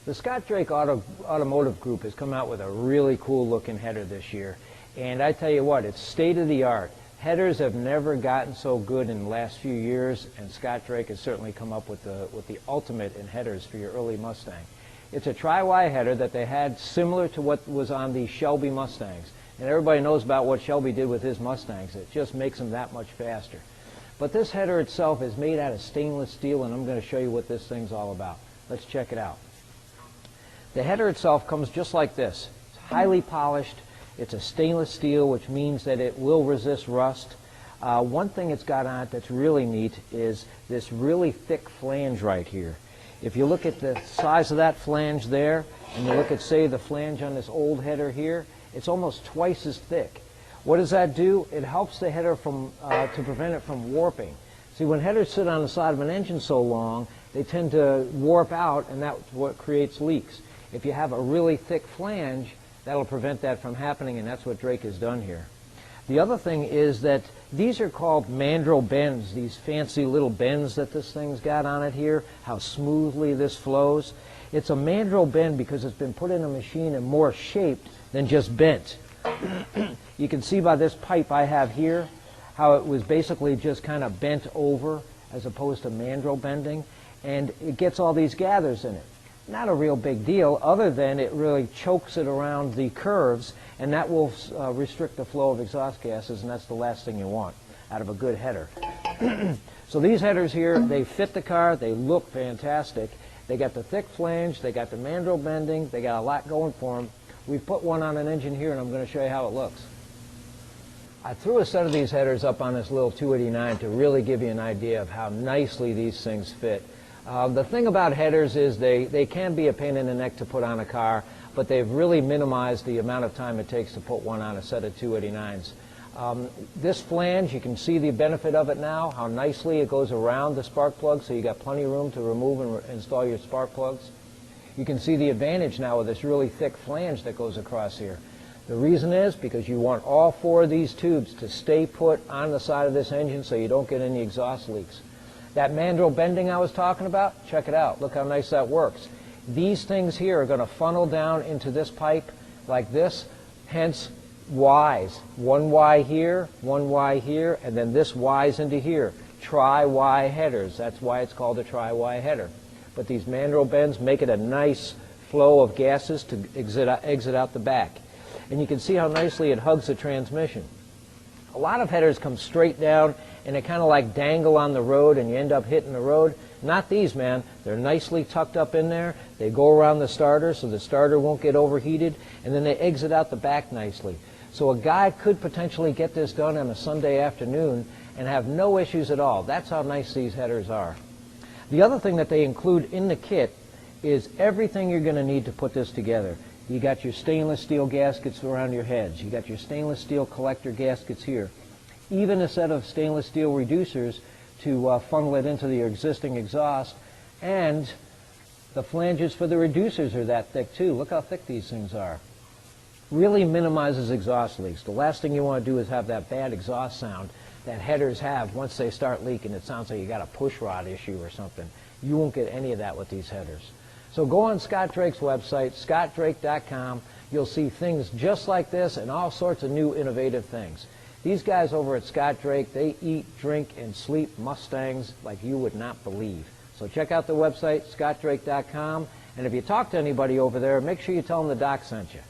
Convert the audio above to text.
The Scott Drake Automotive Group has come out with a really cool looking header this year. And I tell you what, it's state of the art. Headers have never gotten so good in the last few years, and Scott Drake has certainly come up with the ultimate in headers for your early Mustang. It's a tri-Y header that they had similar to what was on the Shelby Mustangs. And everybody knows about what Shelby did with his Mustangs. It just makes them that much faster. But this header itself is made out of stainless steel, and I'm going to show you what this thing's all about. Let's check it out. The header itself comes just like this. It's highly polished. It's a stainless steel, which means that it will resist rust. One thing it's got on it that's really neat is this really thick flange right here. If you look at the size of that flange there, and you look at, say, the flange on this old header here, it's almost twice as thick. What does that do? It helps the header to prevent it from warping. See, when headers sit on the side of an engine so long, they tend to warp out, and that's what creates leaks. If you have a really thick flange, that'll prevent that from happening, and that's what Drake has done here. The other thing is that these are called mandrel bends, these fancy little bends that this thing's got on it here, how smoothly this flows. It's a mandrel bend because it's been put in a machine and more shaped than just bent. You can see by this pipe I have here how it was basically just kind of bent over as opposed to mandrel bending, and it gets all these gathers in it. Not a real big deal, other than it really chokes it around the curves, and that will restrict the flow of exhaust gases, and that's the last thing you want out of a good header. So these headers here, they fit the car, they look fantastic. They got the thick flange, they got the mandrel bending, they got a lot going for them. We've put one on an engine here, and I'm going to show you how it looks. I threw a set of these headers up on this little 289 to really give you an idea of how nicely these things fit. The thing about headers is they can be a pain in the neck to put on a car, but they've really minimized the amount of time it takes to put one on a set of 289s. This flange, you can see the benefit of it now, how nicely it goes around the spark plug, so you got plenty of room to remove and install your spark plugs. You can see the advantage now with this really thick flange that goes across here. The reason is because you want all four of these tubes to stay put on the side of this engine so you don't get any exhaust leaks. That mandrel bending I was talking about, check it out. Look how nice that works. These things here are going to funnel down into this pipe like this, hence Y's. One Y here, and then this Y's into here. Tri-Y headers. That's why it's called a tri-Y header. But these mandrel bends make it a nice flow of gases to exit out the back. And you can see how nicely it hugs the transmission. A lot of headers come straight down and they kind of like dangle on the road and you end up hitting the road. Not these, man. They're nicely tucked up in there. They go around the starter so the starter won't get overheated, and then they exit out the back nicely. So a guy could potentially get this done on a Sunday afternoon and have no issues at all. That's how nice these headers are. The other thing that they include in the kit is everything you're going to need to put this together. You got your stainless steel gaskets around your heads. You got your stainless steel collector gaskets here. Even a set of stainless steel reducers to funnel it into the existing exhaust. And the flanges for the reducers are that thick too. Look how thick these things are. Really minimizes exhaust leaks. The last thing you want to do is have that bad exhaust sound that headers have once they start leaking. It sounds like you got a push rod issue or something. You won't get any of that with these headers. So go on Scott Drake's website, scottdrake.com. You'll see things just like this and all sorts of new innovative things. These guys over at Scott Drake, they eat, drink, and sleep Mustangs like you would not believe. So check out the website, scottdrake.com. And if you talk to anybody over there, make sure you tell them the doc sent you.